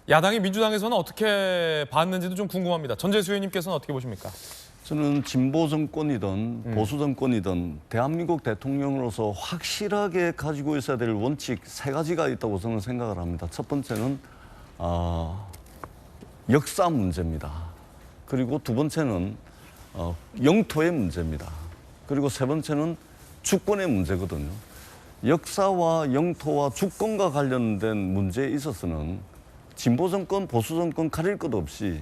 야당이 민주당에서는 어떻게 봤는지도 좀 궁금합니다. 전재수 의원님께서는 어떻게 보십니까? 저는 진보 정권이든 보수 정권이든 대한민국 대통령으로서 확실하게 가지고 있어야 될 원칙 세 가지가 있다고 저는 생각을 합니다. 첫 번째는 역사 문제입니다. 그리고 두 번째는 영토의 문제입니다. 그리고 세 번째는 주권의 문제거든요. 역사와 영토와 주권과 관련된 문제에 있어서는 진보 정권, 보수 정권 가릴 것 없이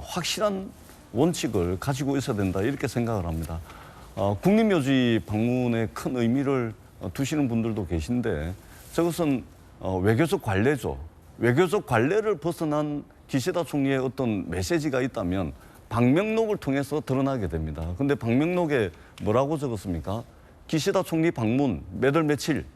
확실한 원칙을 가지고 있어야 된다 이렇게 생각을 합니다. 국립묘지 방문에 큰 의미를 두시는 분들도 계신데 저것은 외교적 관례죠. 외교적 관례를 벗어난 기시다 총리의 어떤 메시지가 있다면 방명록을 통해서 드러나게 됩니다. 근데 방명록에 뭐라고 적었습니까? 기시다 총리 방문 몇 월 며칠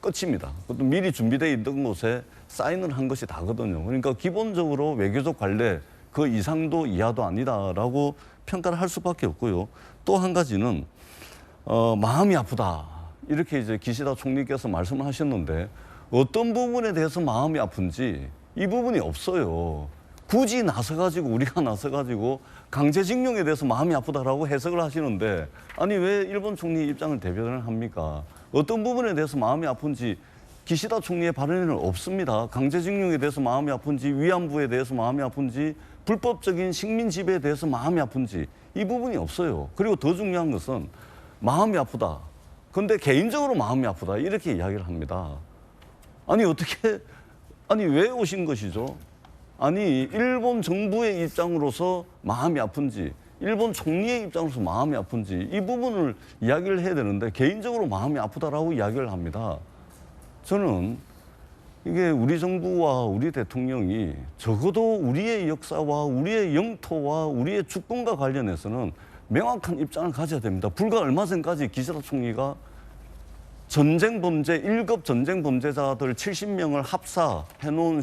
끝입니다. 그것도 미리 준비되어 있던 곳에 사인을 한 것이 다거든요. 그러니까 기본적으로 외교적 관례 그 이상도 이하도 아니다라고 평가를 할 수밖에 없고요. 또 한 가지는 마음이 아프다 이렇게 이제 기시다 총리께서 말씀을 하셨는데 어떤 부분에 대해서 마음이 아픈지 이 부분이 없어요. 굳이 나서가지고 우리가 나서가지고 강제징용에 대해서 마음이 아프다라고 해석을 하시는데 아니 왜 일본 총리 입장을 대변을 합니까? 어떤 부분에 대해서 마음이 아픈지 기시다 총리의 발언에는 없습니다. 강제징용에 대해서 마음이 아픈지 위안부에 대해서 마음이 아픈지 불법적인 식민 지배에 대해서 마음이 아픈지 이 부분이 없어요. 그리고 더 중요한 것은 마음이 아프다. 근데 개인적으로 마음이 아프다 이렇게 이야기를 합니다. 아니 어떻게 아니 왜 오신 것이죠? 아니 일본 정부의 입장으로서 마음이 아픈지 일본 총리의 입장으로서 마음이 아픈지 이 부분을 이야기를 해야 되는데 개인적으로 마음이 아프다라고 이야기를 합니다. 저는 이게 우리 정부와 우리 대통령이 적어도 우리의 역사와 우리의 영토와 우리의 주권과 관련해서는 명확한 입장을 가져야 됩니다. 불과 얼마 전까지 기시다 총리가 전쟁 범죄, 1급 전쟁 범죄자들 70명을 합사해놓은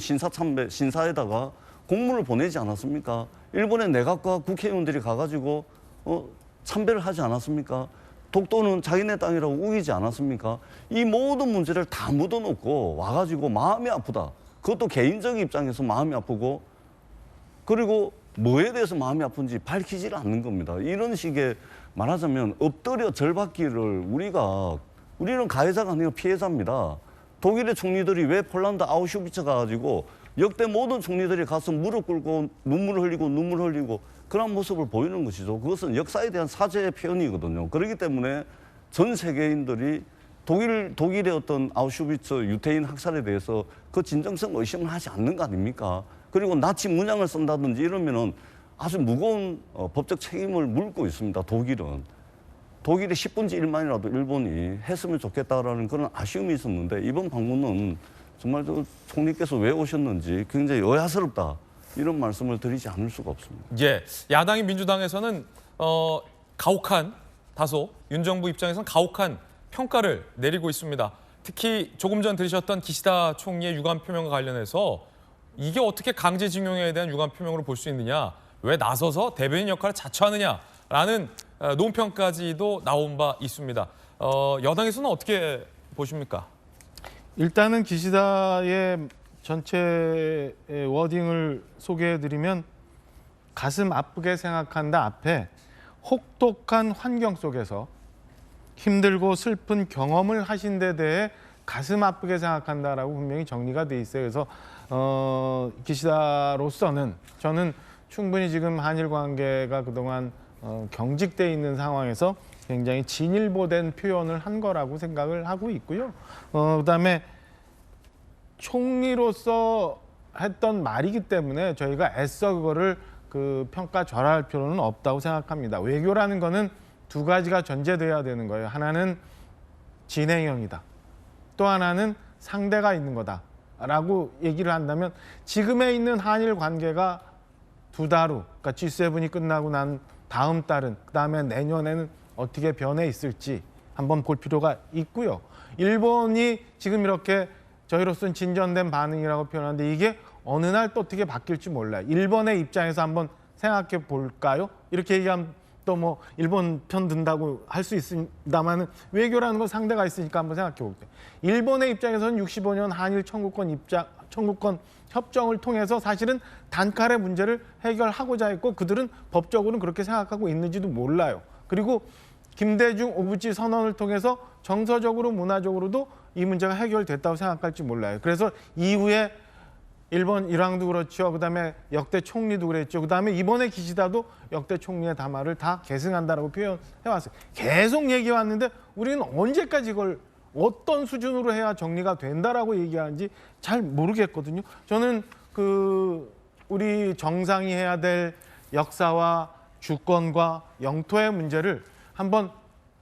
신사에다가 공문을 보내지 않았습니까? 일본의 내각과 국회의원들이 가가지고 참배를 하지 않았습니까? 독도는 자기네 땅이라고 우기지 않았습니까? 이 모든 문제를 다 묻어놓고 와가지고 마음이 아프다. 그것도 개인적 입장에서 마음이 아프고 그리고 뭐에 대해서 마음이 아픈지 밝히지를 않는 겁니다. 이런 식의 말하자면 엎드려 절받기를 우리는 가해자가 아니고 피해자입니다. 독일의 총리들이 왜 폴란드 아우슈비츠 가가지고 역대 모든 총리들이 가서 무릎 꿇고 눈물 흘리고 그런 모습을 보이는 것이죠. 그것은 역사에 대한 사죄의 표현이거든요. 그렇기 때문에 전 세계인들이 독일의 어떤 아우슈비츠 유태인 학살에 대해서 그 진정성 의심을 하지 않는 거 아닙니까? 그리고 나치 문양을 쓴다든지 이러면은 아주 무거운 법적 책임을 물고 있습니다. 독일이 10분지 1만이라도 일본이 했으면 좋겠다라는 그런 아쉬움이 있었는데 이번 방문은 정말 총리께서 왜 오셨는지 굉장히 여야스럽다. 이런 말씀을 드리지 않을 수가 없습니다. 예, 야당인 민주당에서는 가혹한 다소 윤 정부 입장에서는 가혹한 평가를 내리고 있습니다. 특히 조금 전 들으셨던 기시다 총리의 유감 표명과 관련해서 이게 어떻게 강제징용에 대한 유감 표명으로 볼 수 있느냐, 왜 나서서 대변인 역할을 자처하느냐라는 논평까지도 나온 바 있습니다. 여당에서는 어떻게 보십니까? 일단은 기시다의 전체 워딩을 소개해드리면 가슴 아프게 생각한다 앞에 혹독한 환경 속에서 힘들고 슬픈 경험을 하신 데 대해 가슴 아프게 생각한다라고 분명히 정리가 돼 있어요. 그래서 기시다로서는 저는 충분히 지금 한일 관계가 그동안 경직돼 있는 상황에서 굉장히 진일보된 표현을 한 거라고 생각을 하고 있고요. 그다음에 총리로서 했던 말이기 때문에 저희가 애써 그거를 평가절하할 필요는 없다고 생각합니다. 외교라는 거는 두 가지가 전제돼야 되는 거예요. 하나는 진행형이다. 또 하나는 상대가 있는 거다라고 얘기를 한다면 지금에 있는 한일 관계가 두 달 후, 그러니까 G7이 끝나고 난 다음 달은, 그다음에 내년에는 어떻게 변해 있을지 한번 볼 필요가 있고요. 일본이 지금 이렇게 저희로서는 진전된 반응이라고 표현하는데 이게 어느 날 또 어떻게 바뀔지 몰라요. 일본의 입장에서 한번 생각해 볼까요? 이렇게 얘기하면 또 뭐 일본 편 든다고 할 수 있습니다만은 외교라는 건 상대가 있으니까 한번 생각해 볼게요. 일본의 입장에서는 65년 한일 청구권 협정을 통해서 사실은 단칼의 문제를 해결하고자 했고 그들은 법적으로는 그렇게 생각하고 있는지도 몰라요. 그리고 김대중 오부치 선언을 통해서 정서적으로 문화적으로도 이 문제가 해결됐다고 생각할지 몰라요. 그래서 이후에 일본 일왕도 그렇죠. 그다음에 역대 총리도 그랬죠. 그다음에 이번에 기시다도 역대 총리의 담화를 다 계승한다라고 표현해왔어요. 계속 얘기해왔는데 우리는 언제까지 이걸 어떤 수준으로 해야 정리가 된다라고 얘기하는지 잘 모르겠거든요. 저는 우리 정상이 해야 될 역사와 주권과 영토의 문제를 한번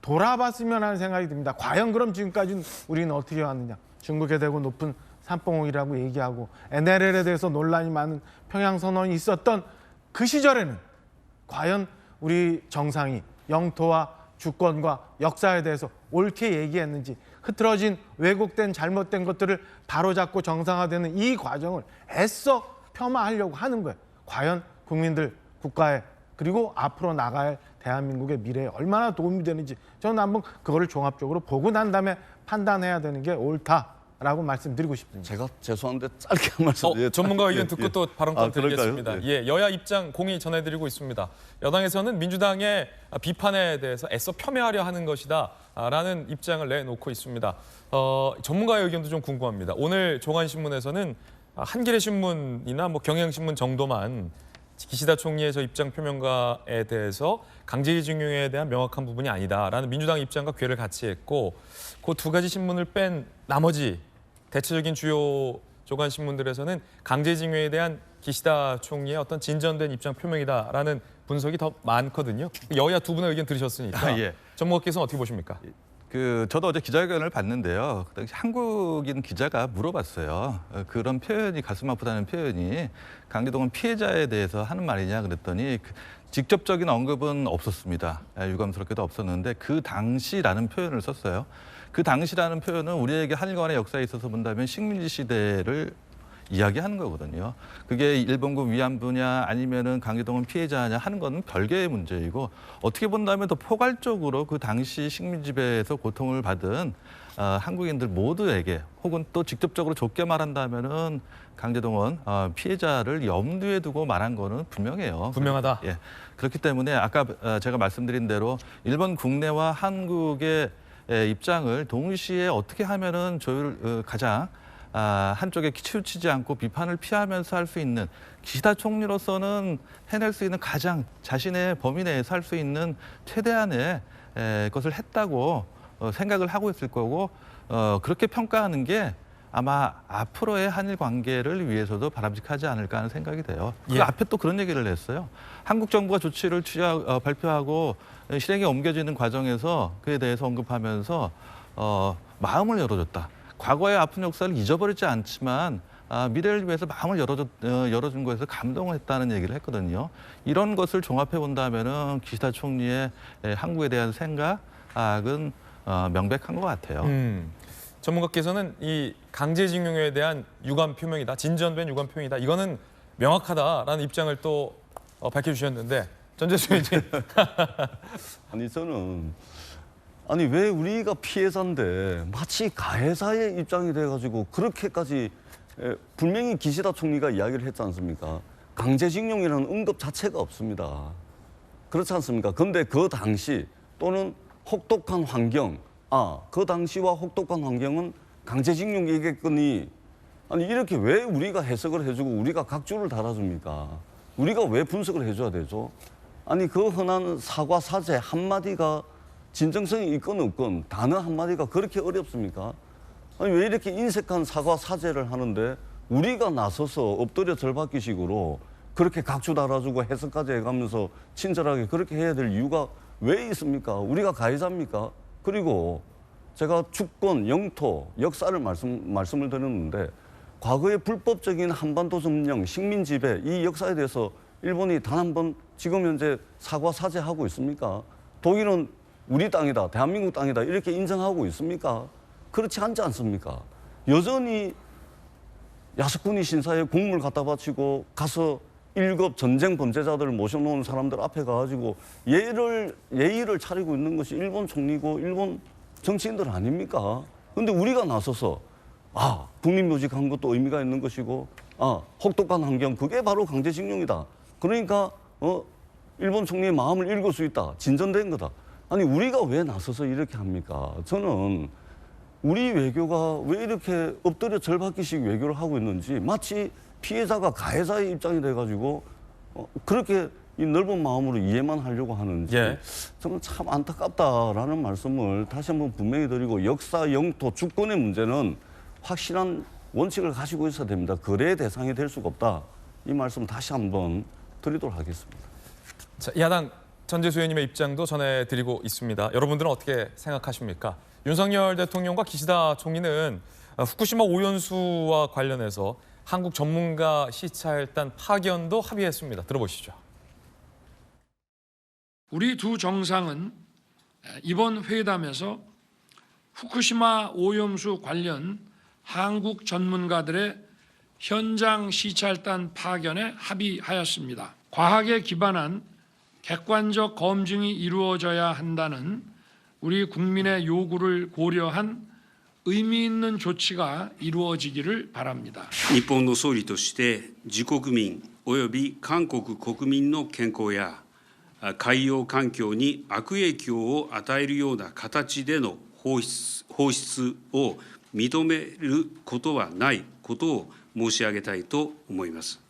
돌아봤으면 하는 생각이 듭니다. 과연 그럼 지금까지는 우리는 어떻게 왔느냐. 중국에 대고 높은 산봉우리라고 얘기하고 NLL에 대해서 논란이 많은 평양선언이 있었던 그 시절에는 과연 우리 정상이 영토와 주권과 역사에 대해서 옳게 얘기했는지 흐트러진 왜곡된 잘못된 것들을 바로잡고 정상화되는 이 과정을 애써 폄하하려고 하는 거예요. 과연 국민들, 국가에 그리고 앞으로 나갈 대한민국의 미래에 얼마나 도움이 되는지 저는 한번 그거를 종합적으로 보고 난 다음에 판단해야 되는 게 옳다라고 말씀드리고 싶습니다. 제가 죄송한데 짧게 한 말씀. 전문가 의견 듣고 또 발언권 그럴까요? 드리겠습니다. 예, 여야 입장 공히 전해드리고 있습니다. 여당에서는 민주당의 비판에 대해서 애써 폄훼하려 하는 것이다라는 입장을 내놓고 있습니다. 전문가의 의견도 좀 궁금합니다. 오늘 종안신문에서는 한겨레 신문이나 뭐 경향신문 정도만 기시다 총리의 저 입장 표명가에 대해서 강제징용에 대한 명확한 부분이 아니다라는 민주당 입장과 궤를 같이 했고 그 두 가지 신문을 뺀 나머지 대체적인 주요 조간 신문들에서는 강제징용에 대한 기시다 총리의 어떤 진전된 입장 표명이다라는 분석이 더 많거든요. 여야 두 분의 의견 들으셨으니까 예. 전문가께서는 어떻게 보십니까? 저도 어제 기자회견을 봤는데요. 그 당시 한국인 기자가 물어봤어요. 그런 표현이 가슴 아프다는 표현이 강제동원 피해자에 대해서 하는 말이냐 그랬더니 직접적인 언급은 없었습니다. 유감스럽게도 없었는데 그 당시라는 표현을 썼어요. 그 당시라는 표현은 우리에게 한일 간의 역사에 있어서 본다면 식민지 시대를 이야기하는 거거든요. 그게 일본군 위안부냐 아니면은 강제동원 피해자냐 하는 건 별개의 문제이고 어떻게 본다면 더 포괄적으로 그 당시 식민 지배에서 고통을 받은 한국인들 모두에게 혹은 또 직접적으로 좁게 말한다면은 강제동원 피해자를 염두에 두고 말한 거는 분명해요. 분명하다. 예. 그렇기 때문에 아까 제가 말씀드린 대로 일본 국내와 한국의 입장을 동시에 어떻게 하면은 가장 한쪽에 치우치지 않고 비판을 피하면서 할 수 있는 기시다 총리로서는 해낼 수 있는 가장 자신의 범위 내에서 할 수 있는 최대한의 것을 했다고 생각을 하고 있을 거고 그렇게 평가하는 게 아마 앞으로의 한일 관계를 위해서도 바람직하지 않을까 하는 생각이 돼요. 그 앞에 또 그런 얘기를 했어요. 한국 정부가 조치를 발표하고 실행에 옮겨지는 과정에서 그에 대해서 언급하면서 마음을 열어줬다. 과거의 아픈 역사를 잊어버리지 않지만 미래를 위해서 마음을 열어준 것에서 감동을 했다는 얘기를 했거든요. 이런 것을 종합해 본다면은 기시다 총리의 한국에 대한 생각은 명백한 것 같아요. 전문가께서는 이 강제징용에 대한 유감 표명이다, 진전된 유감 표명이다. 이거는 명확하다라는 입장을 또 밝혀주셨는데 전재수 의원님. 아니 저는 왜 우리가 피해자인데 마치 가해자의 입장이 돼가지고 그렇게까지 분명히 기시다 총리가 이야기를 했지 않습니까? 강제징용이라는 언급 자체가 없습니다. 그렇지 않습니까? 근데 그 당시 또는 혹독한 환경, 그 당시와 혹독한 환경은 강제징용이겠거니 이렇게 왜 우리가 해석을 해주고 우리가 각주를 달아줍니까? 우리가 왜 분석을 해줘야 되죠? 그 흔한 사과 사죄 한마디가 진정성이 있건 없건 단어 한마디가 그렇게 어렵습니까? 왜 이렇게 인색한 사과 사죄를 하는데 우리가 나서서 엎드려 절받기식으로 그렇게 각주 달아주고 해석까지 해가면서 친절하게 그렇게 해야 될 이유가 왜 있습니까? 우리가 가해자입니까? 그리고 제가 주권, 영토, 역사를 말씀을 드렸는데 과거의 불법적인 한반도 점령, 식민 지배 이 역사에 대해서 일본이 단 한 번 지금 현재 사과 사죄하고 있습니까? 독일은 우리 땅이다, 대한민국 땅이다 이렇게 인정하고 있습니까? 그렇지 않지 않습니까? 여전히 야스쿠니 신사에 공물 갖다 바치고 가서 1급 전쟁 범죄자들을 모셔놓은 사람들 앞에 가가지고 예의를 차리고 있는 것이 일본 총리고 일본 정치인들 아닙니까? 근데 우리가 나서서 국립묘지한 것도 의미가 있는 것이고 혹독한 환경 그게 바로 강제징용이다. 그러니까 일본 총리의 마음을 읽을 수 있다. 진전된 거다. 아니 우리가 왜 나서서 이렇게 합니까? 저는 우리 외교가 왜 이렇게 엎드려 절받기식 외교를 하고 있는지 마치 피해자가 가해자의 입장이 돼가지고 그렇게 이 넓은 마음으로 이해만 하려고 하는지 예. 저는 참 안타깝다라는 말씀을 다시 한번 분명히 드리고 역사, 영토, 주권의 문제는 확실한 원칙을 가지고 있어야 됩니다. 거래의 대상이 될 수가 없다. 이 말씀 다시 한번 드리도록 하겠습니다. 자, 야당 전재수 의원님의 입장도 전해드리고 있습니다. 여러분들은 어떻게 생각하십니까? 윤석열 대통령과 기시다 총리는 후쿠시마 오염수와 관련해서 한국 전문가 시찰단 파견도 합의했습니다. 들어보시죠. 우리 두 정상은 이번 회담에서 후쿠시마 오염수 관련 한국 전문가들의 현장 시찰단 파견에 합의하였습니다. 과학에 기반한 객관적 검증이 이루어져야 한다는 우리 국민의 요구를 고려한 의미 있는 조치가 이루어지기를 바랍니다. 日本の総理として自国民および韓国国民の健康や海洋環境に悪影響を与えるような形での放出を認めることはないことを申し上げたいと思います。